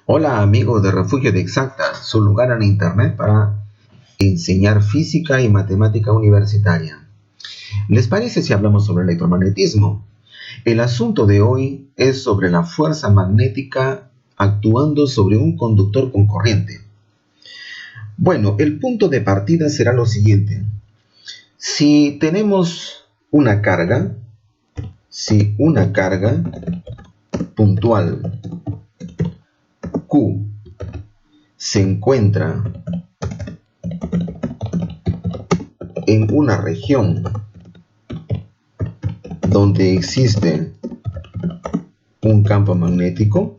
Hola amigos de Refugio de Exacta, su lugar en Internet para enseñar física y matemática universitaria. ¿Les parece si hablamos sobre electromagnetismo? El asunto de hoy es sobre la fuerza magnética actuando sobre un conductor con corriente. Bueno, el punto de partida será lo siguiente. Si tenemos una carga, puntual Q se encuentra en una región donde existe un campo magnético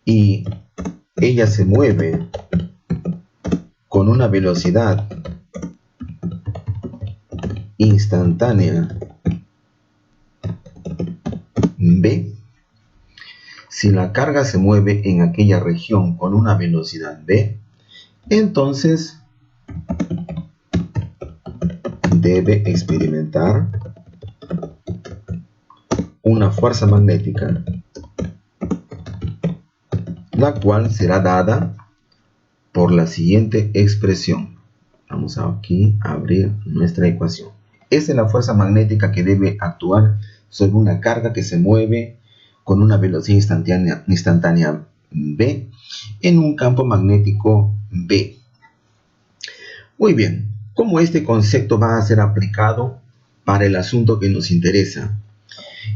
y ella se mueve con una velocidad instantánea v. Si la carga se mueve en aquella región con una velocidad v, entonces debe experimentar una fuerza magnética, la cual será dada por la siguiente expresión. Vamos aquí a abrir nuestra ecuación. Esa es la fuerza magnética que debe actuar sobre una carga que se mueve con una velocidad instantánea v en un campo magnético B. Muy bien, ¿cómo este concepto va a ser aplicado para el asunto que nos interesa?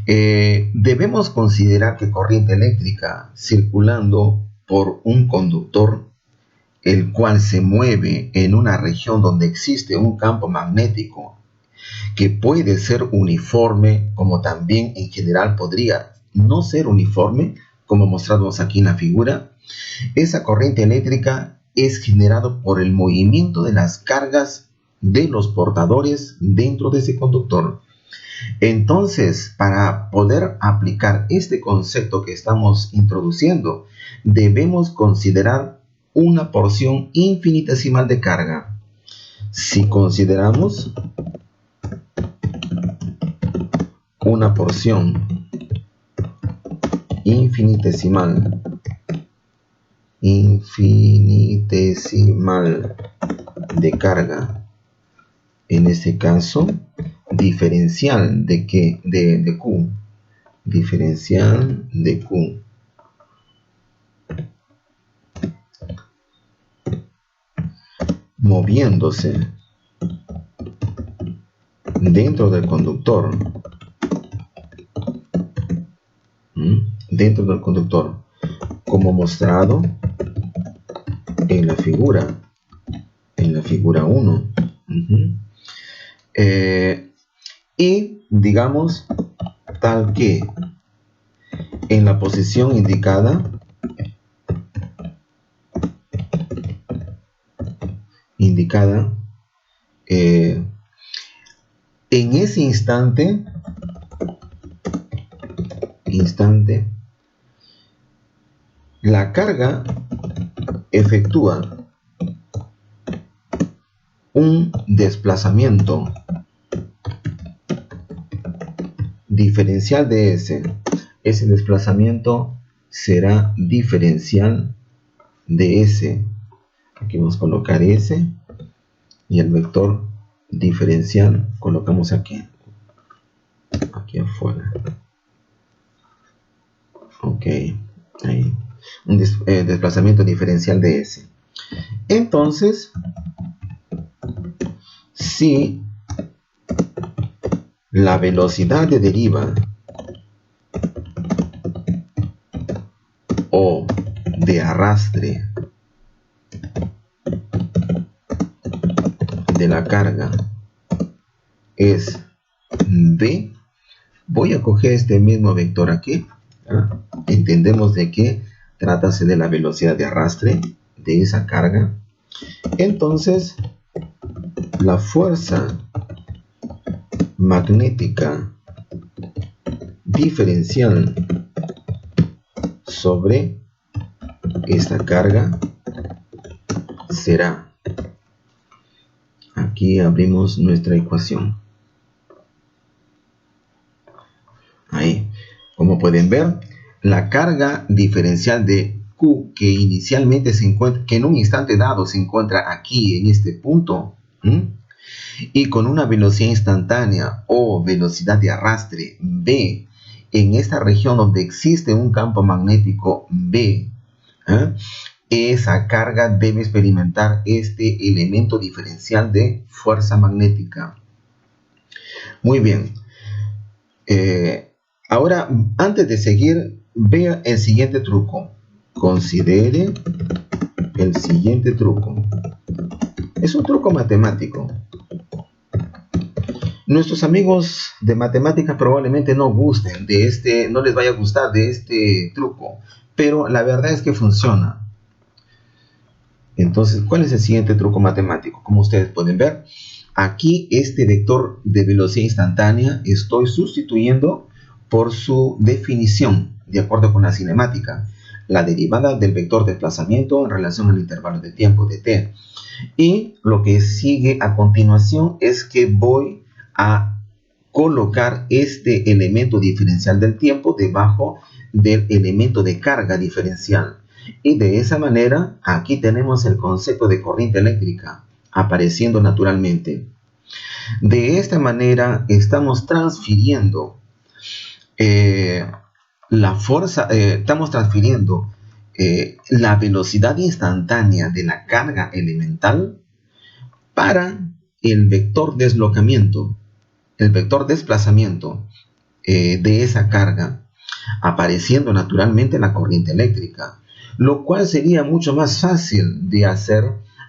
Debemos considerar que corriente eléctrica circulando por un conductor, el cual se mueve en una región donde existe un campo magnético que puede ser uniforme, como también en general podría no ser uniforme, como mostramos aquí en la figura. Esa corriente eléctrica es generada por el movimiento de las cargas de los portadores dentro de ese conductor. Entonces, para poder aplicar este concepto que estamos introduciendo, debemos considerar una porción infinitesimal de carga. Si consideramos una porción infinitesimal de carga, en este caso diferencial de Q, diferencial de Q, moviéndose dentro del conductor, como mostrado en la figura 1. Y digamos tal que en la posición indicada en ese instante la carga efectúa un desplazamiento diferencial de S. Ese desplazamiento será diferencial de S. Aquí vamos a colocar S y el vector diferencial colocamos aquí afuera. Ok, ahí. Un desplazamiento diferencial de S. Entonces, si la velocidad de deriva o de arrastre de la carga es v, voy a coger este mismo vector aquí. Entendemos de que trátase de la velocidad de arrastre de esa carga. Entonces, la fuerza magnética diferencial sobre esta carga será, aquí abrimos nuestra ecuación, ahí, Como pueden ver, la carga diferencial de Q, que inicialmente se encuentra, que en un instante dado se encuentra aquí en este punto, y con una velocidad instantánea o velocidad de arrastre B, en esta región donde existe un campo magnético B, esa carga debe experimentar este elemento diferencial de fuerza magnética. Muy bien. Ahora, antes de seguir, vea el siguiente truco. Considere el siguiente truco. Es un truco matemático. Nuestros amigos de matemáticas probablemente no gusten de este, no les vaya a gustar de este truco, pero la verdad es que funciona. Entonces, ¿cuál es el siguiente truco matemático? Como ustedes pueden ver, aquí este vector de velocidad instantánea estoy sustituyendo por su definición, de acuerdo con la cinemática, la derivada del vector de desplazamiento en relación al intervalo de tiempo de t. Y lo que sigue a continuación es que voy a colocar este elemento diferencial del tiempo debajo del elemento de carga diferencial. Y de esa manera, aquí tenemos el concepto de corriente eléctrica apareciendo naturalmente. De esta manera, estamos transfiriendo la fuerza, la velocidad instantánea de la carga elemental para el vector deslocamiento, el vector desplazamiento de esa carga, apareciendo naturalmente la corriente eléctrica, lo cual sería mucho más fácil de hacer,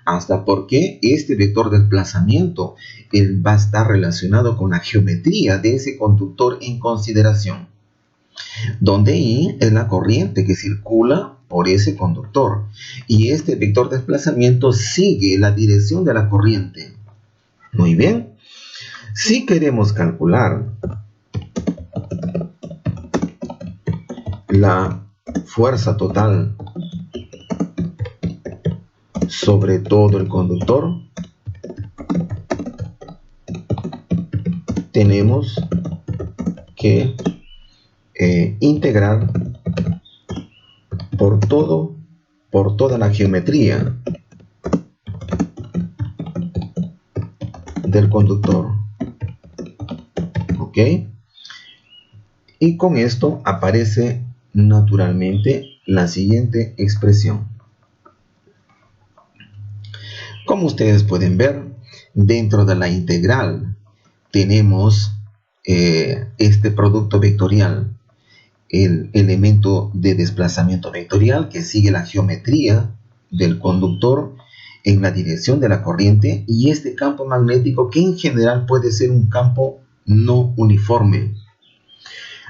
hasta porque este vector de desplazamiento va a estar relacionado con la geometría de ese conductor en consideración, donde I es la corriente que circula por ese conductor y este vector de desplazamiento sigue la dirección de la corriente. Muy bien, si queremos calcular la fuerza total sobre todo el conductor, tenemos que integrar por toda la geometría del conductor. ¿Ok? Y con esto aparece naturalmente la siguiente expresión. Como ustedes pueden ver, dentro de la integral tenemos este producto vectorial, el elemento de desplazamiento vectorial que sigue la geometría del conductor en la dirección de la corriente, y este campo magnético que en general puede ser un campo no uniforme.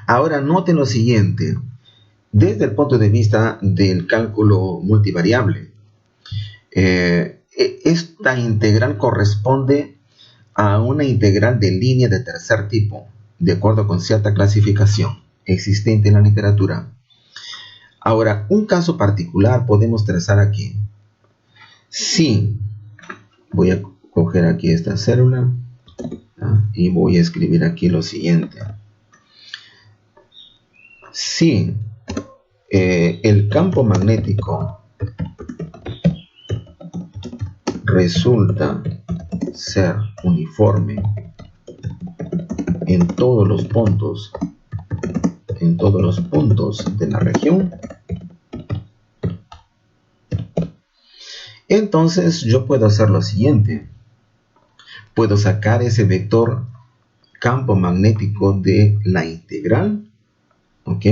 Ahora noten lo siguiente, desde el punto de vista del cálculo multivariable, esta integral corresponde a una integral de línea de tercer tipo, de acuerdo con cierta clasificación existente en la literatura. Ahora, un caso particular podemos trazar aquí. Si voy a coger aquí esta célula y voy a escribir aquí lo siguiente. Si el campo magnético resulta ser uniforme en todos los puntos de la región, entonces yo puedo hacer lo siguiente. Puedo sacar ese vector campo magnético de la integral, ¿ok?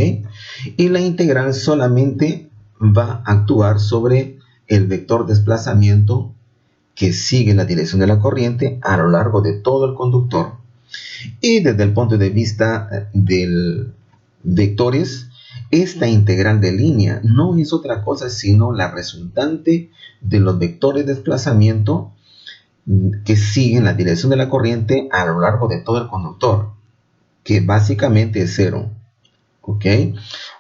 Y la integral solamente va a actuar sobre el vector desplazamiento que sigue la dirección de la corriente a lo largo de todo el conductor. Y desde el punto de vista del vectores, esta integral de línea no es otra cosa sino la resultante de los vectores de desplazamiento que siguen la dirección de la corriente a lo largo de todo el conductor, que básicamente es cero. ¿Ok?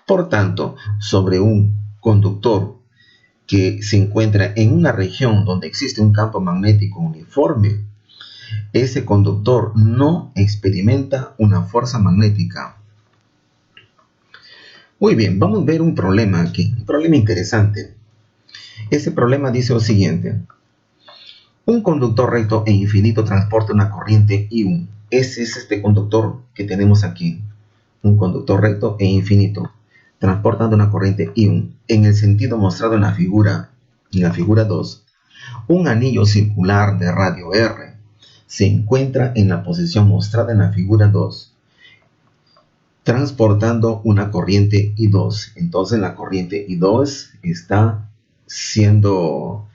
Por tanto, sobre un conductor que se encuentra en una región donde existe un campo magnético uniforme, ese conductor no experimenta una fuerza magnética. Muy bien, vamos a ver un problema aquí, un problema interesante. Ese problema dice lo siguiente. Un conductor recto e infinito transporta una corriente I1. Ese es este conductor que tenemos aquí. Un conductor recto e infinito, transportando una corriente I1. En el sentido mostrado en la figura 2, un anillo circular de radio R se encuentra en la posición mostrada en la figura 2, transportando una corriente I2. Entonces la corriente I2 está siendo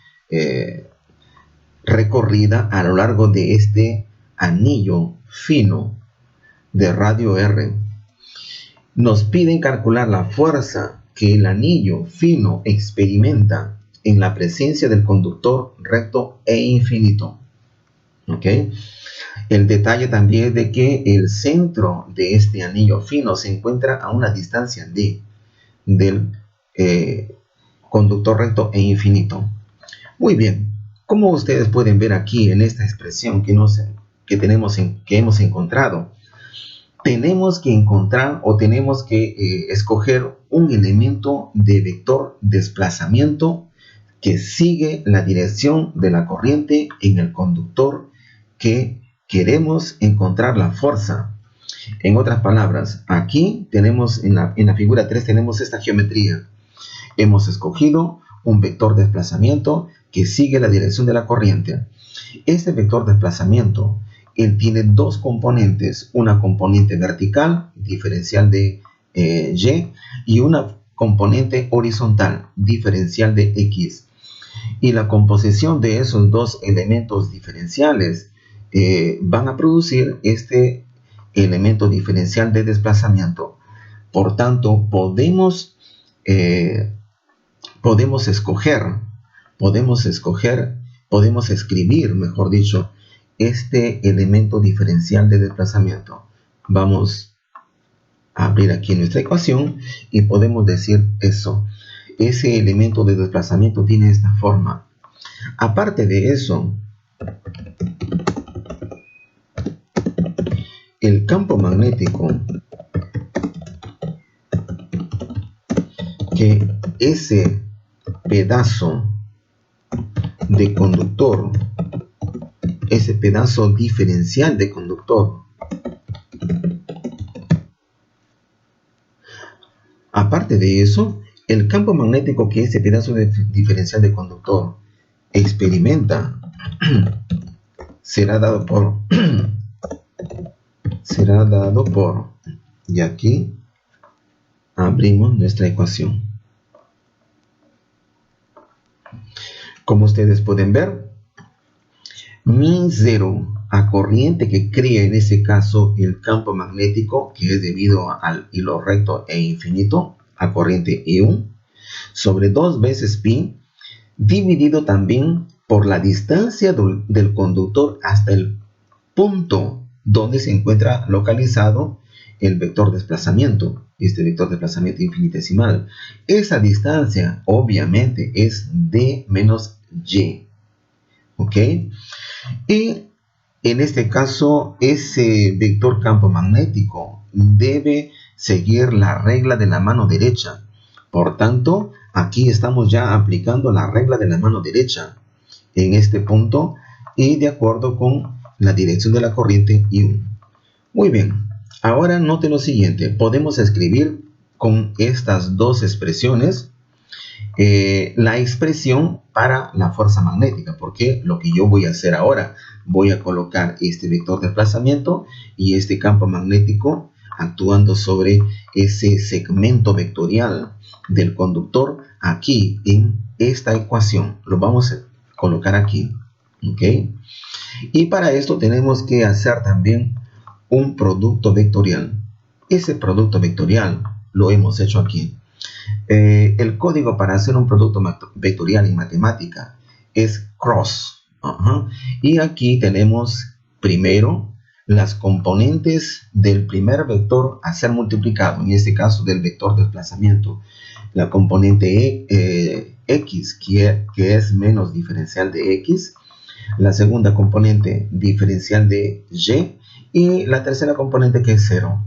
recorrida a lo largo de este anillo fino de radio R. Nos piden calcular la fuerza que el anillo fino experimenta en la presencia del conductor recto e infinito. ¿Ok? El detalle también es de que el centro de este anillo fino se encuentra a una distancia D del conductor recto e infinito. Muy bien, como ustedes pueden ver aquí en esta expresión que hemos encontrado, tenemos que encontrar o tenemos que escoger un elemento de vector desplazamiento que sigue la dirección de la corriente en el conductor que queremos encontrar la fuerza. En otras palabras, aquí tenemos en la figura 3 tenemos esta geometría. Hemos escogido un vector de desplazamiento que sigue la dirección de la corriente. Este vector de desplazamiento, él tiene dos componentes, una componente vertical, diferencial de Y, y una componente horizontal, diferencial de X. Y la composición de esos dos elementos diferenciales van a producir este elemento diferencial de desplazamiento. Por tanto, podemos escribir, mejor dicho, este elemento diferencial de desplazamiento. Vamos a abrir aquí nuestra ecuación y podemos decir eso. Ese elemento de desplazamiento tiene esta forma. Aparte de eso, el campo magnético que ese pedazo de conductor, ese pedazo diferencial de conductor, aparte de eso, el campo magnético que ese pedazo diferencial de conductor experimenta será dado por y aquí abrimos nuestra ecuación. Como ustedes pueden ver, min0 a corriente que crea en ese caso el campo magnético, que es debido al hilo recto e infinito, a corriente I1, sobre 2 veces pi, dividido también por la distancia del conductor hasta el punto donde se encuentra localizado el vector desplazamiento, este vector desplazamiento infinitesimal. Esa distancia obviamente es d menos y. ¿Ok? Y en este caso, ese vector campo magnético debe seguir la regla de la mano derecha. Por tanto, aquí estamos ya aplicando la regla de la mano derecha en este punto y de acuerdo con la dirección de la corriente I1. Muy bien, ahora note lo siguiente. Podemos escribir con estas dos expresiones la expresión para la fuerza magnética, porque lo que yo voy a hacer ahora, voy a colocar este vector de desplazamiento y este campo magnético actuando sobre ese segmento vectorial del conductor aquí en esta ecuación. Lo vamos a colocar aquí, ¿ok? Y para esto tenemos que hacer también un producto vectorial. Ese producto vectorial lo hemos hecho aquí. El código para hacer un producto vectorial en matemática es cross. Y aquí tenemos primero las componentes del primer vector a ser multiplicado, en este caso del vector de desplazamiento. La componente x, que es menos diferencial de x. La segunda componente diferencial de y. Y la tercera componente que es 0.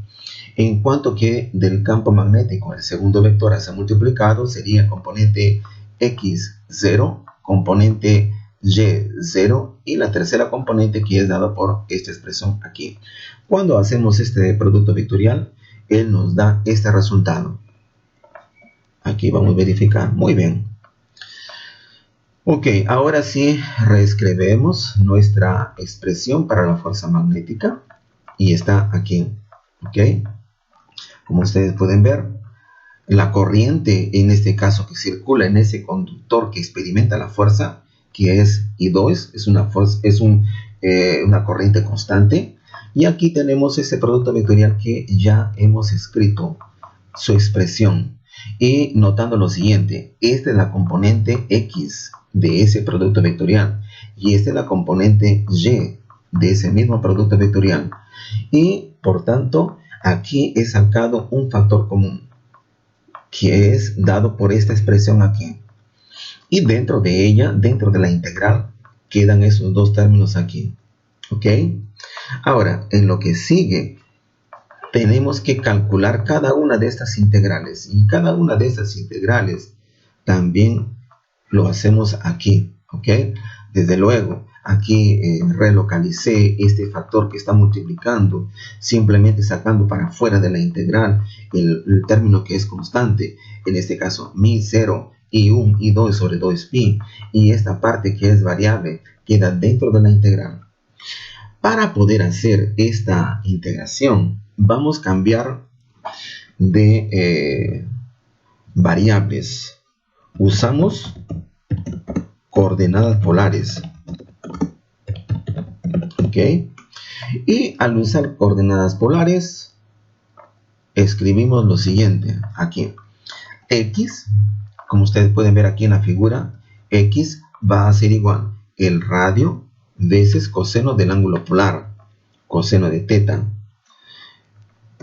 En cuanto que del campo magnético, el segundo vector a ser multiplicado sería el componente X0, componente Y0 y la tercera componente que es dado por esta expresión aquí. Cuando hacemos este producto vectorial, él nos da este resultado. Aquí vamos a verificar. Muy bien. Ok, ahora sí reescribimos nuestra expresión para la fuerza magnética y está aquí. Ok, como ustedes pueden ver, la corriente en este caso que circula en ese conductor que experimenta la fuerza, que es I2, una corriente constante. Y aquí tenemos ese producto vectorial que ya hemos escrito su expresión. Y notando lo siguiente, esta es la componente X de ese producto vectorial y esta es la componente Y de ese mismo producto vectorial. Y por tanto, aquí he sacado un factor común que es dado por esta expresión aquí. Y dentro de ella, dentro de la integral, quedan esos dos términos aquí. ¿Ok? Ahora, en lo que sigue, tenemos que calcular cada una de estas integrales. Y cada una de estas integrales también lo hacemos aquí. ¿Ok? Desde luego, aquí relocalicé este factor que está multiplicando, simplemente sacando para fuera de la integral el término que es constante. En este caso, mi 0 y 1 y 2 sobre 2pi. Y esta parte que es variable queda dentro de la integral. Para poder hacer esta integración, vamos a cambiar de variables. Usamos coordenadas polares. ¿Ok? Y al usar coordenadas polares, escribimos lo siguiente aquí. X, como ustedes pueden ver aquí en la figura, X va a ser igual el radio veces coseno del ángulo polar, coseno de teta.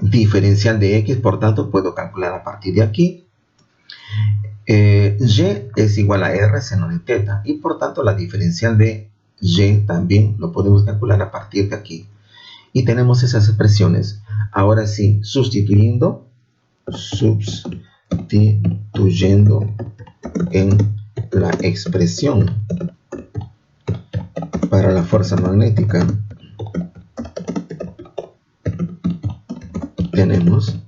Diferencial de X, por tanto, puedo calcular a partir de aquí. Y es igual a R seno de teta. Y por tanto, la diferencial de Y también lo podemos calcular a partir de aquí. Y tenemos esas expresiones. Ahora sí, sustituyendo en la expresión para la fuerza magnética, tenemos,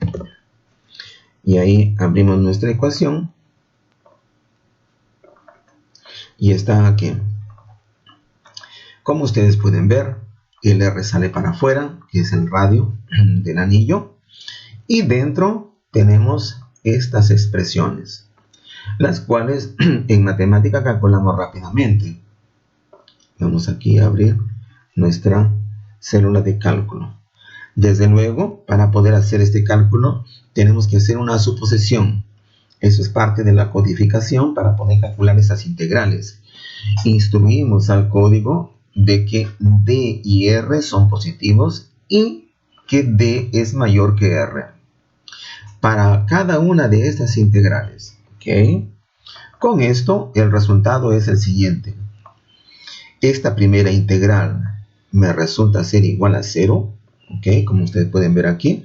y ahí abrimos nuestra ecuación y está aquí. Como ustedes pueden ver, el R sale para afuera, que es el radio del anillo, y dentro tenemos estas expresiones, las cuales en matemática calculamos rápidamente. Vamos aquí a abrir nuestra célula de cálculo. Desde luego, para poder hacer este cálculo, tenemos que hacer una suposición. Eso es parte de la codificación para poder calcular esas integrales. Instruimos al código de que D y R son positivos y que D es mayor que R. Para cada una de estas integrales. ¿Ok? Con esto, el resultado es el siguiente. Esta primera integral me resulta ser igual a 0, ¿ok? Como ustedes pueden ver aquí.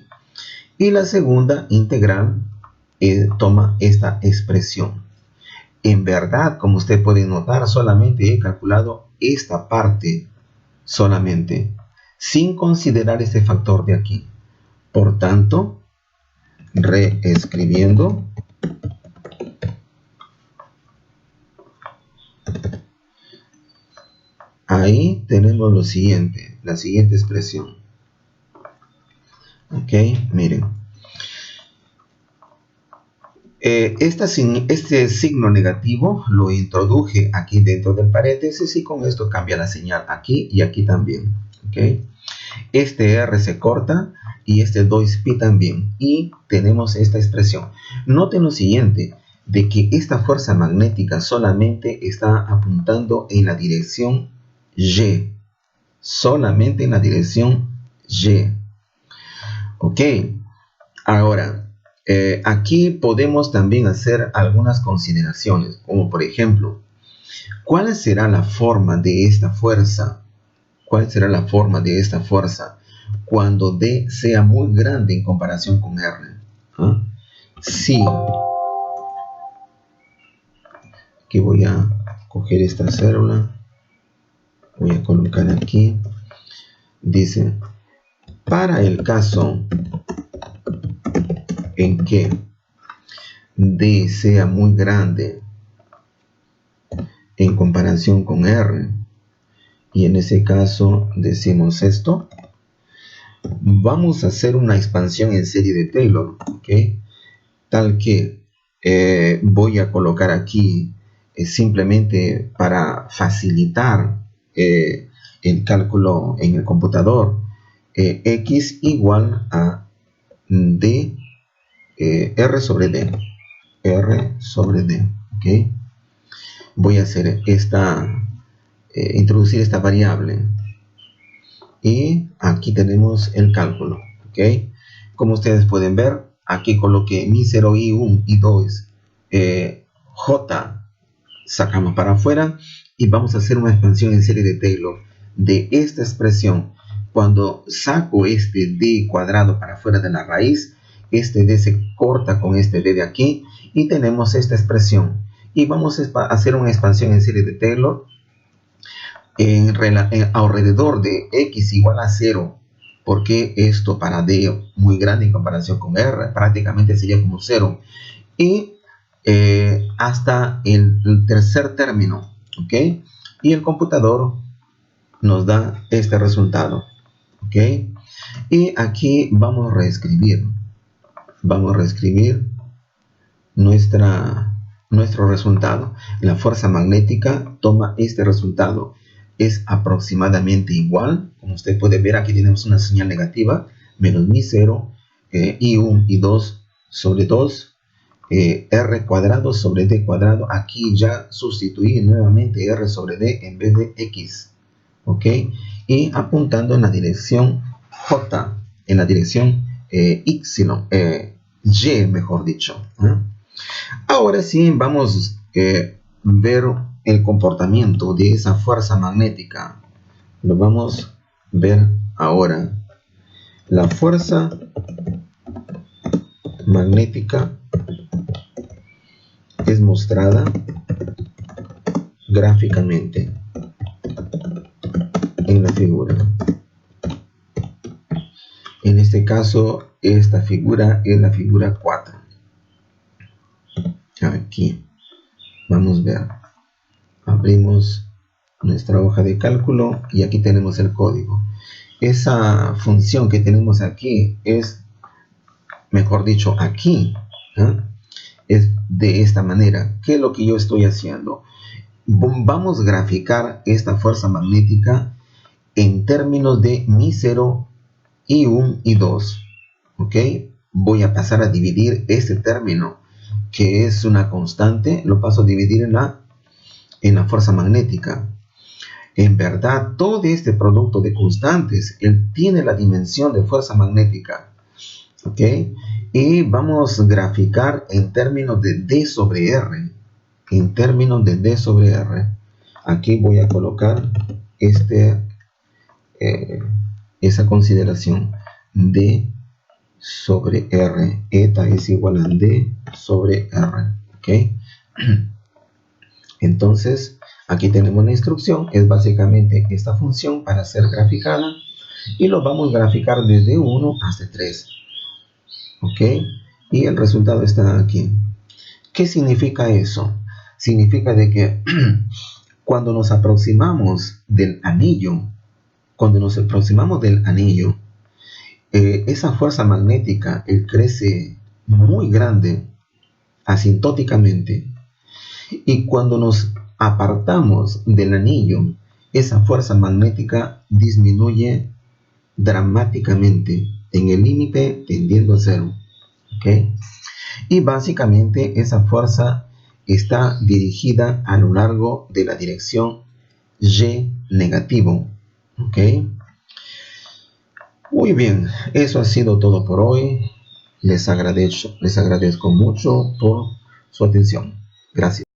Y la segunda integral toma esta expresión. En verdad, como ustedes pueden notar, solamente he calculado esta parte solamente, sin considerar este factor de aquí. Por tanto, reescribiendo, ahí tenemos lo siguiente, la siguiente expresión. Ok, miren. Este signo negativo lo introduje aquí dentro del paréntesis y con esto cambia la señal aquí y aquí también. ¿Okay? Este R se corta y este 2pi también. Y tenemos esta expresión. Noten lo siguiente, de que esta fuerza magnética solamente está apuntando en la dirección Y. Solamente en la dirección Y. Ok, ahora... aquí podemos también hacer algunas consideraciones, como por ejemplo, ¿cuál será la forma de esta fuerza? ¿Cuál será la forma de esta fuerza cuando D sea muy grande en comparación con R. ¿Ah? Si, aquí voy a coger esta célula, voy a colocar aquí, dice, para el caso en que D sea muy grande en comparación con R, y en ese caso decimos esto, vamos a hacer una expansión en serie de Taylor, ¿ok? Tal que voy a colocar aquí simplemente para facilitar el cálculo en el computador, X igual a D, R sobre D, R sobre D, ¿ok? Voy a hacer introducir esta variable y aquí tenemos el cálculo, ¿ok? Como ustedes pueden ver, aquí coloqué mi 0, I1 y 2, J, sacamos para afuera y vamos a hacer una expansión en serie de Taylor de esta expresión. Cuando saco este D cuadrado para afuera de la raíz, este D se corta con este D de aquí y tenemos esta expresión. Y vamos a hacer una expansión en serie de Taylor alrededor de X igual a 0, porque esto para D muy grande en comparación con R prácticamente sería como 0, y hasta el tercer término, ¿ok? Y el computador nos da este resultado, ¿ok? Y aquí vamos a reescribir nuestro resultado. La fuerza magnética toma este resultado, es aproximadamente igual, como usted puede ver, aquí tenemos una señal negativa, menos mi 0, I1 y 2 sobre 2, R cuadrado sobre D cuadrado. Aquí ya sustituí nuevamente R sobre D en vez de X, ¿ok? Y apuntando en la dirección J, en la dirección Y, mejor dicho, ¿eh? Ahora sí vamos a ver el comportamiento de esa fuerza magnética. Lo vamos a ver ahora. La fuerza magnética es mostrada gráficamente en la figura. En este caso, esta figura es la figura 4. Aquí vamos a ver, abrimos nuestra hoja de cálculo y aquí tenemos el código. Esa función que tenemos aquí es, mejor dicho, aquí, ¿eh? Es de esta manera. ¿Qué es lo que yo estoy haciendo? Vamos a graficar esta fuerza magnética en términos de mi 0, I1 y 2, ¿ok? Voy a pasar a dividir este término, que es una constante, lo paso a dividir en la fuerza magnética. En verdad, todo este producto de constantes, él tiene la dimensión de fuerza magnética, ¿ok? Y vamos a graficar en términos de D sobre R, en términos de D sobre R. Aquí voy a colocar esa consideración, D sobre R, eta es igual a D sobre R, ¿ok? Entonces, aquí tenemos una instrucción, es básicamente esta función para ser graficada, y lo vamos a graficar desde 1 hasta 3, ¿ok? Y el resultado está aquí. ¿Qué significa eso? Significa de que cuando nos aproximamos del anillo, esa fuerza magnética crece muy grande asintóticamente, y cuando nos apartamos del anillo, esa fuerza magnética disminuye dramáticamente en el límite tendiendo a 0, ¿ok? Y básicamente esa fuerza está dirigida a lo largo de la dirección Y negativo, ¿ok? Muy bien, eso ha sido todo por hoy. Les agradezco mucho por su atención. Gracias.